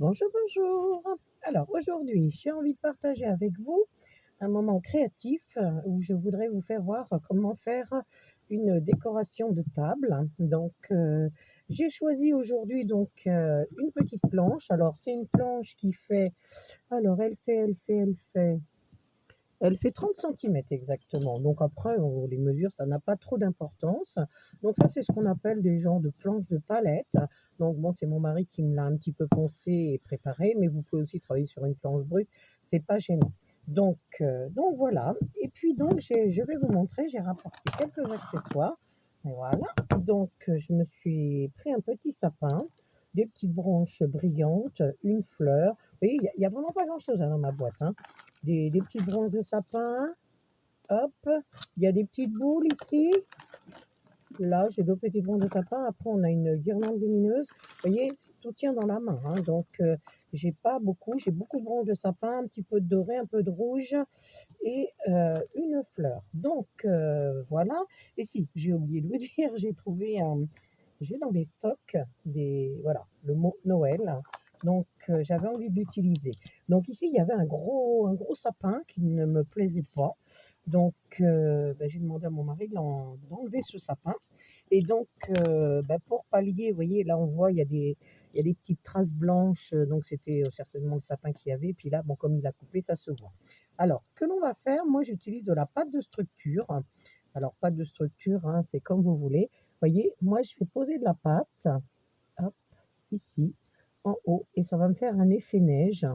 Bonjour, bonjour. Alors aujourd'hui, j'ai envie de partager avec vous un moment créatif où je voudrais vous faire voir comment faire une décoration de table. J'ai choisi aujourd'hui une petite planche. Alors c'est une planche qui fait, alors elle fait 30 centimètres exactement. Donc après, les mesures, ça n'a pas trop d'importance. Donc ça, c'est ce qu'on appelle des genres de planches de palette. Donc bon, c'est mon mari qui me l'a un petit peu poncé et préparé, mais vous pouvez aussi travailler sur une planche brute, c'est pas gênant. Donc voilà. Et puis donc, je vais vous montrer, j'ai rapporté quelques accessoires. Et voilà. Je me suis pris un petit sapin, des petites branches brillantes, une fleur. Vous voyez, il y a vraiment pas grand-chose dans ma boîte, hein. Des petites branches de sapin, hop, il y a des petites boules ici. Là, j'ai deux petites branches de sapin. Après, on a une guirlande lumineuse. Vous voyez, tout tient dans la main, hein. J'ai pas beaucoup. J'ai beaucoup de branches de sapin, un petit peu de doré, un peu de rouge et une fleur. Voilà. Et si, j'ai oublié de vous dire, j'ai dans mes stocks voilà, le mot Noël. J'avais envie de l'utiliser. Donc ici, il y avait un gros sapin qui ne me plaisait pas. J'ai demandé à mon mari d'enlever ce sapin. Pour pallier, vous voyez, là, on voit, il y a des petites traces blanches. Donc, c'était certainement le sapin qu'il y avait. Puis là, bon, comme il a coupé, ça se voit. Alors, ce que l'on va faire, moi, j'utilise de la pâte de structure. Alors, pâte de structure, hein, c'est comme vous voulez. Vous voyez, moi, je vais poser de la pâte, hop, ici, en haut. Et ça va me faire un effet neige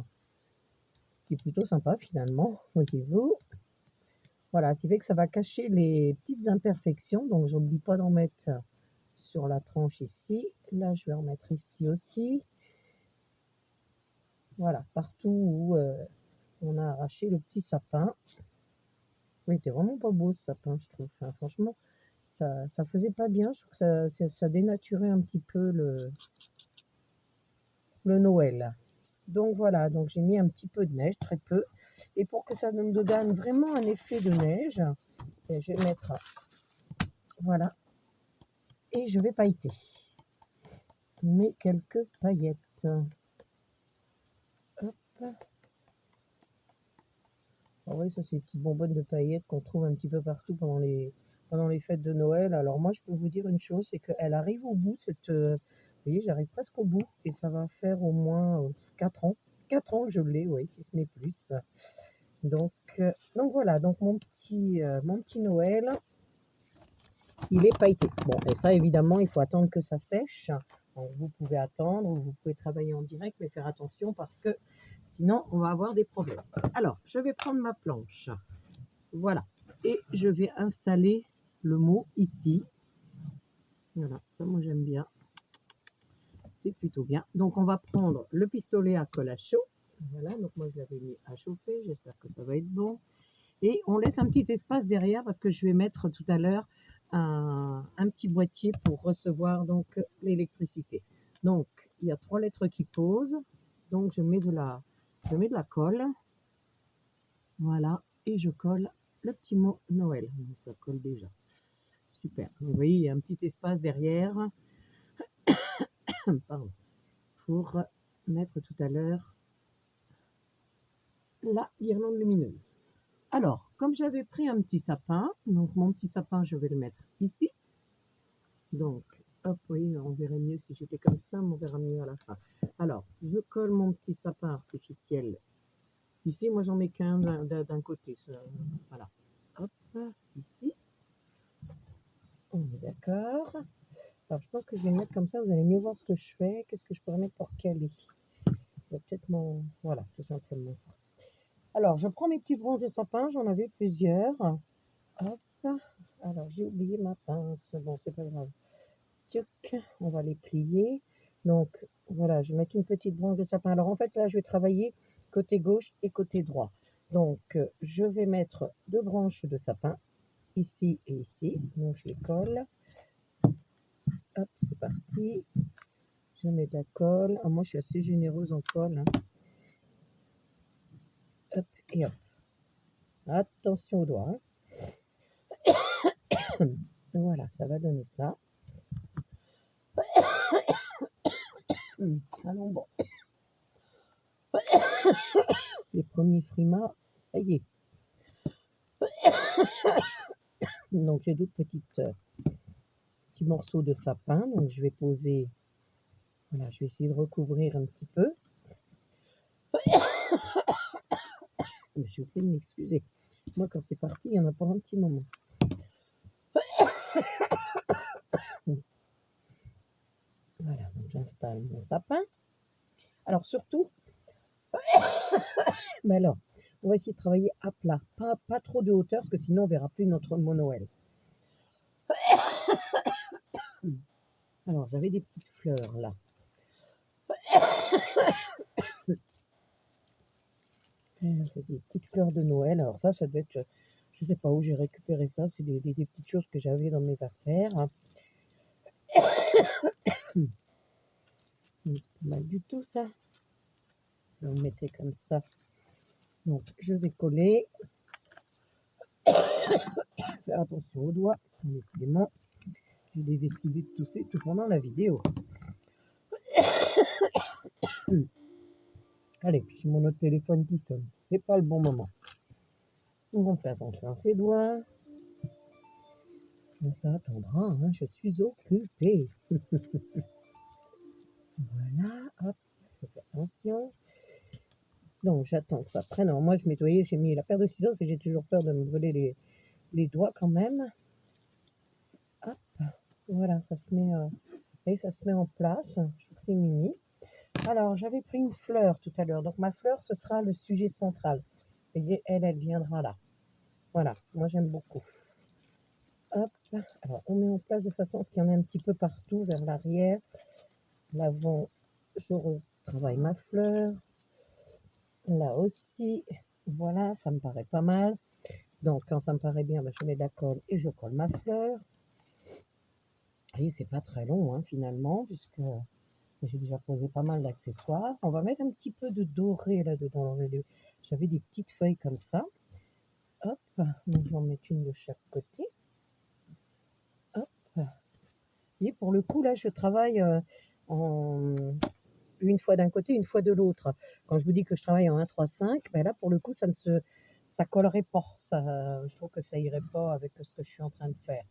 qui est plutôt sympa, finalement, voyez-vous. Voilà, ce qui fait que ça va cacher les petites imperfections. Donc, j'oublie pas d'en mettre sur la tranche ici. Là, je vais en mettre ici aussi. Voilà, partout où on a arraché le petit sapin. Oui, il était vraiment pas beau ce sapin, je trouve. Enfin, franchement, ça faisait pas bien. Je trouve que ça dénaturait un petit peu le Noël. Donc voilà, donc j'ai mis un petit peu de neige, très peu. Et pour que ça me donne vraiment un effet de neige, je vais mettre, voilà, et je vais pailleter. Mes quelques paillettes. Hop. Ah oui, ça c'est des petites bonbonnes de paillettes qu'on trouve un petit peu partout pendant les fêtes de Noël. Alors moi, je peux vous dire une chose, c'est qu'elle arrive au bout, vous voyez, j'arrive presque au bout et ça va faire au moins 4 ans. 4 ans que je l'ai, oui, si ce n'est plus. Donc voilà, donc mon petit Noël, il est pailleté. Bon, et ça évidemment, il faut attendre que ça sèche. Donc, vous pouvez attendre, ou vous pouvez travailler en direct, mais faire attention parce que sinon, on va avoir des problèmes. Alors, je vais prendre ma planche. Voilà. Et je vais installer le mot ici. Voilà, ça moi j'aime bien. C'est plutôt bien. Donc on va prendre le pistolet à colle à chaud. Voilà, donc moi je l'avais mis à chauffer. J'espère que ça va être bon. Et on laisse un petit espace derrière parce que je vais mettre tout à l'heure un petit boîtier pour recevoir donc l'électricité. Donc il y a 3 lettres qui posent. Donc je mets de la colle. Voilà. Et je colle le petit mot Noël. Ça colle déjà. Super. Vous voyez, il y a un petit espace derrière pardon, pour mettre tout à l'heure la guirlande lumineuse. Alors, comme j'avais pris un petit sapin, donc mon petit sapin, je vais le mettre ici. Donc, hop, oui, on verrait mieux si j'étais comme ça, mais on verra mieux à la fin. Alors, je colle mon petit sapin artificiel ici. Moi, j'en mets qu'un d'un côté. Voilà. Hop, ici. On est d'accord. Alors, je pense que je vais le mettre comme ça. Vous allez mieux voir ce que je fais. Qu'est-ce que je pourrais mettre pour caler? Peut-être Voilà, tout simplement ça. Alors, je prends mes petites branches de sapin. J'en avais plusieurs. Hop. Alors, j'ai oublié ma pince. Bon, c'est pas grave. Tchouk, on va les plier. Donc, voilà, je vais mettre une petite branche de sapin. Alors, en fait, là, je vais travailler côté gauche et côté droit. Je vais mettre 2 branches de sapin, ici et ici. Donc, je les colle. Hop, c'est parti. Je mets de la colle. Ah, moi, je suis assez généreuse en colle, hein. Hop et hop. Attention aux doigts, hein. Voilà, ça va donner ça. Allons bon. Les premiers frimas, ça y est. Donc j'ai d'autres petits morceaux de sapin. Donc je vais poser, voilà, je vais essayer de recouvrir un petit peu. Je vous prie de m'excuser. Moi, quand c'est parti, il y en a pour un petit moment. Voilà, donc j'installe mon sapin. Alors surtout, mais alors, on va essayer de travailler à plat, pas trop de hauteur, parce que sinon on verra plus notre mot Noël. Alors j'avais des petites fleurs là. C'est des petites fleurs de Noël. Alors ça devait être, je sais pas où j'ai récupéré ça. C'est des petites choses que j'avais dans mes affaires. C'est pas mal du tout ça. Si on le mettait comme ça. Donc je vais coller. Faire attention aux doigts. Décidément, j'ai décidé de tousser tout pendant la vidéo. Allez, puis j'ai mon autre téléphone qui sonne. C'est pas le bon moment. Donc on fait attention à ses doigts. Ça attendra, hein, je suis occupée. Voilà, hop, je fais attention. Donc j'attends que ça prenne. Alors moi je nettoyais, j'ai mis la paire de ciseaux et j'ai toujours peur de me brûler les doigts quand même. Hop, voilà, ça se met en place. Je trouve que c'est mini. Alors j'avais pris une fleur tout à l'heure. Donc ma fleur, ce sera le sujet central. Et elle viendra là. Voilà, moi j'aime beaucoup. Hop, alors on met en place de façon à ce qu'il y en ait un petit peu partout vers l'arrière. L'avant, je retravaille ma fleur. Là aussi, voilà, ça me paraît pas mal. Donc, quand ça me paraît bien, je mets de la colle et je colle ma fleur. Et c'est pas très long, hein, finalement, puisque j'ai déjà posé pas mal d'accessoires. On va mettre un petit peu de doré là-dedans. J'avais des petites feuilles comme ça. Hop, donc j'en mets une de chaque côté. Hop. Et pour le coup, là, je travaille en une fois d'un côté, une fois de l'autre. Quand je vous dis que je travaille en 1, 3, 5, ben là, pour le coup, ça collerait pas. Ça, je trouve que ça irait pas avec ce que je suis en train de faire.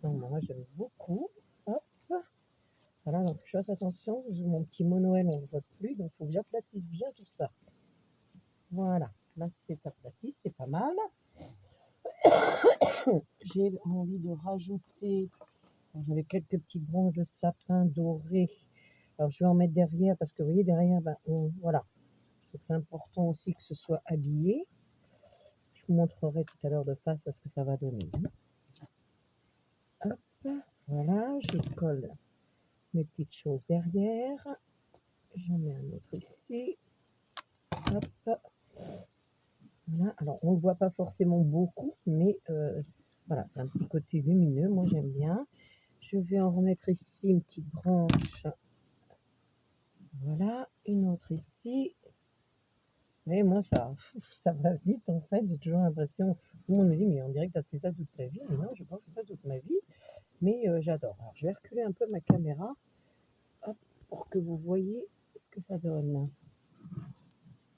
Donc, moi, j'aime beaucoup. Hop. Voilà, donc je fasse attention. Mon petit mot Noël, on ne le voit plus. Donc, il faut que j'aplatisse bien tout ça. Voilà. Là, c'est aplati, c'est pas mal. J'ai envie de rajouter. J'avais quelques petites branches de sapin doré. Alors, je vais en mettre derrière parce que vous voyez, derrière, voilà. Je trouve que c'est important aussi que ce soit habillé. Je vous montrerai tout à l'heure de face ce que ça va donner. Hop, voilà, je colle mes petites choses derrière. J'en mets un autre ici. Hop, voilà. Alors, on ne le voit pas forcément beaucoup, mais voilà, c'est un petit côté lumineux. Moi, j'aime bien. Je vais en remettre ici une petite branche. Voilà, une autre ici. Mais moi, ça va vite en fait. J'ai toujours l'impression. Tout le monde me dit, mais on dirait que tu as fait ça toute ta vie. Mais non, je n'ai pas fait ça toute ma vie. Mais j'adore. Alors, je vais reculer un peu ma caméra hop, pour que vous voyez ce que ça donne.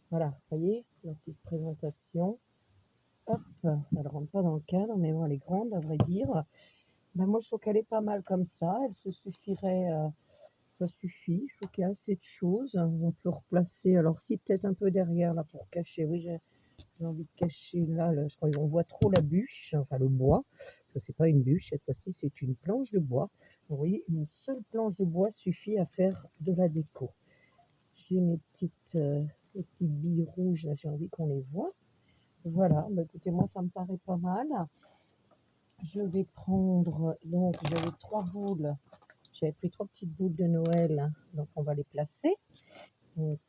Voilà, vous voyez, la petite présentation. Hop, elle ne rentre pas dans le cadre, mais bon, elle est grande, à vrai dire. Ben, moi, je trouve qu'elle est pas mal comme ça. Elle se suffirait. Ça suffit. Je trouve qu'il y a assez de choses. On peut replacer. Alors, si, peut-être un peu derrière, là, pour cacher. Oui, j'ai envie de cacher là, je crois qu'on voit trop la bûche, enfin le bois, parce que c'est pas une bûche, cette fois-ci c'est une planche de bois. Vous voyez, une seule planche de bois suffit à faire de la déco. J'ai mes petites billes rouges, là j'ai envie qu'on les voit. Voilà, bah, écoutez, moi ça me paraît pas mal. Je vais prendre, donc j'avais 3 boules, j'avais pris 3 petites boules de Noël, hein, donc on va les placer. Donc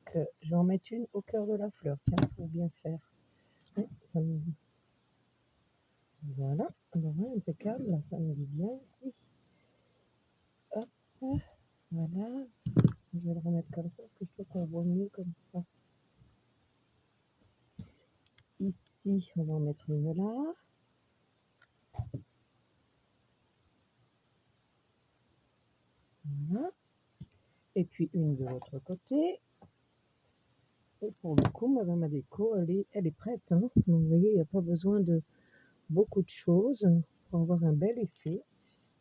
je vais en mettre une au cœur de la fleur, tiens, pour bien faire. Ouais, ça me... Voilà, impeccable, là, ça me dit bien ici. Hop, voilà. Je vais le remettre comme ça parce que je trouve qu'on voit mieux comme ça. Ici, on va en mettre une là. Voilà. Et puis une de l'autre côté. Et pour le coup, madame Adéco, elle est prête, hein. Donc vous voyez, il n'y a pas besoin de beaucoup de choses pour avoir un bel effet.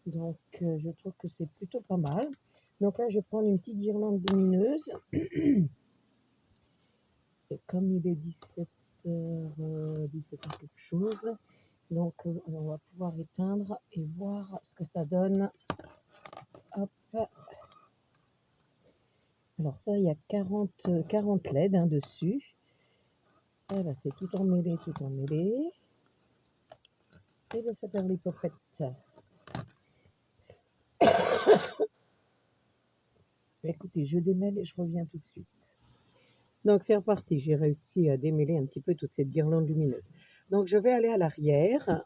Donc je trouve que c'est plutôt pas mal. Donc là, je vais prendre une petite guirlande lumineuse. Et comme il est 17h, 17h quelque chose, donc on va pouvoir éteindre et voir ce que ça donne. Hop. Alors ça, il y a 40 LED hein, dessus. Et là, c'est tout emmêlé, tout emmêlé. Et là, ça perd les popettes. Écoutez, je démêle et je reviens tout de suite. Donc c'est reparti, j'ai réussi à démêler un petit peu toute cette guirlande lumineuse. Donc je vais aller à l'arrière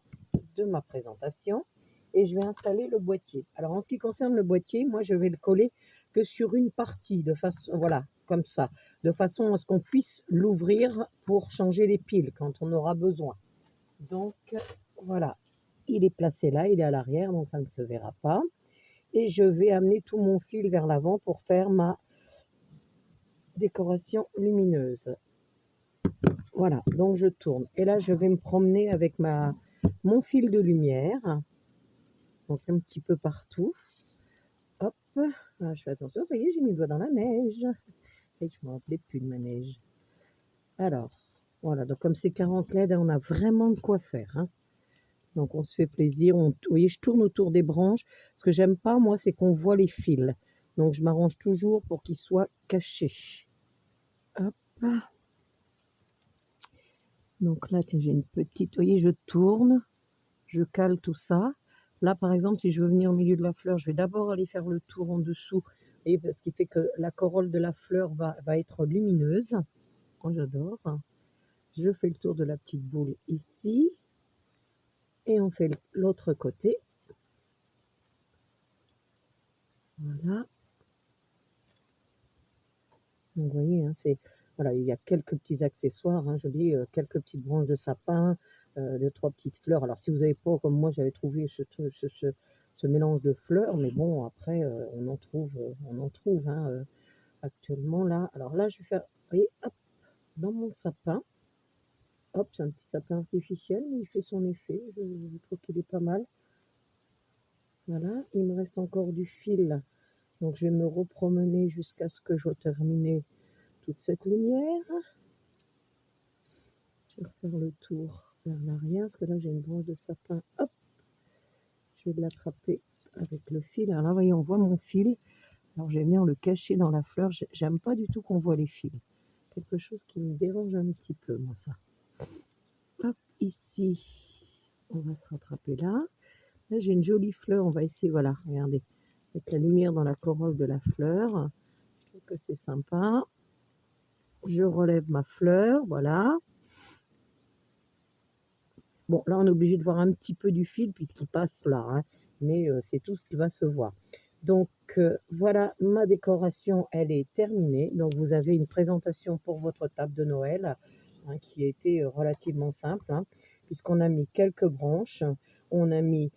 de ma présentation et je vais installer le boîtier. Alors en ce qui concerne le boîtier, moi je vais le coller que sur une partie, de façon, voilà, comme ça, de façon à ce qu'on puisse l'ouvrir pour changer les piles quand on aura besoin. Donc voilà, il est placé là, il est à l'arrière, donc ça ne se verra pas. Et je vais amener tout mon fil vers l'avant pour faire ma décoration lumineuse. Voilà, donc je tourne. Et là, je vais me promener avec mon fil de lumière. Donc un petit peu partout. Hop, là, je fais attention, ça y est, j'ai mis le doigt dans la neige. Et je ne me rappelais plus de ma neige. Alors, voilà, donc comme c'est 40 LED, on a vraiment de quoi faire. Hein. Donc on se fait plaisir. Vous voyez, je tourne autour des branches. Ce que j'aime pas, moi, c'est qu'on voit les fils. Donc je m'arrange toujours pour qu'ils soient cachés. Hop. Donc là, tiens, j'ai une petite, vous voyez, je tourne, je cale tout ça. Là, par exemple, si je veux venir au milieu de la fleur, je vais d'abord aller faire le tour en dessous, et ce qui fait que la corolle de la fleur va être lumineuse. Oh, j'adore. Je fais le tour de la petite boule ici, et on fait l'autre côté. Voilà. Donc, vous voyez, hein, voilà, il y a quelques petits accessoires, hein, je dis, quelques petites branches de sapin, 2-3 petites fleurs. Alors si vous n'avez pas, comme moi j'avais trouvé ce mélange de fleurs, mais bon après on en trouve hein, actuellement là. Alors là je vais faire, vous voyez, hop, dans mon sapin, hop, c'est un petit sapin artificiel, mais il fait son effet, je trouve qu'il est pas mal. Voilà, il me reste encore du fil, donc je vais me repromener jusqu'à ce que je termine toute cette lumière. Je vais refaire le tour vers l'arrière, parce que là j'ai une branche de sapin. Hop, je vais l'attraper avec le fil. Alors là, voyez, on voit mon fil. Alors je vais venir le cacher dans la fleur. J'aime pas du tout qu'on voit les fils. Quelque chose qui me dérange un petit peu, moi, ça. Hop, ici, on va se rattraper là. Là, j'ai une jolie fleur. On va essayer, voilà, regardez, avec la lumière dans la corolle de la fleur. Je trouve que c'est sympa. Je relève ma fleur, voilà. Bon, là, on est obligé de voir un petit peu du fil puisqu'il passe là, hein, mais c'est tout ce qui va se voir. Donc, voilà, ma décoration, elle est terminée. Donc, vous avez une présentation pour votre table de Noël hein, qui a été relativement simple, hein, puisqu'on a mis quelques branches. On a mis,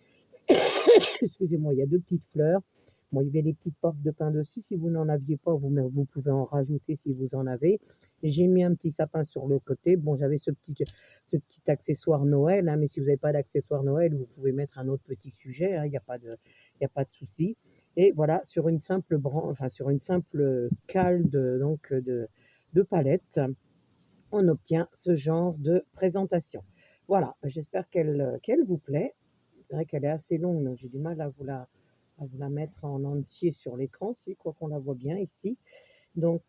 excusez-moi, il y a deux petites fleurs. Bon, il y avait les petites portes de pin dessus. Si vous n'en aviez pas, vous pouvez en rajouter si vous en avez. J'ai mis un petit sapin sur le côté. Bon, j'avais ce petit accessoire Noël, hein, mais si vous n'avez pas d'accessoire Noël, vous pouvez mettre un autre petit sujet. Hein, il n'y a pas de souci. Et voilà, sur une simple enfin sur une simple cale de palette, on obtient ce genre de présentation. Voilà, j'espère qu'elle vous plaît. C'est vrai qu'elle est assez longue, donc j'ai du mal à vous la mettre en entier sur l'écran, si, quoi qu'on la voit bien ici. Donc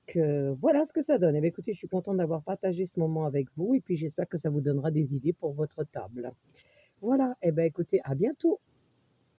voilà ce que ça donne. Eh bien, écoutez, je suis contente d'avoir partagé ce moment avec vous et puis j'espère que ça vous donnera des idées pour votre table. Voilà, eh bien écoutez, à bientôt.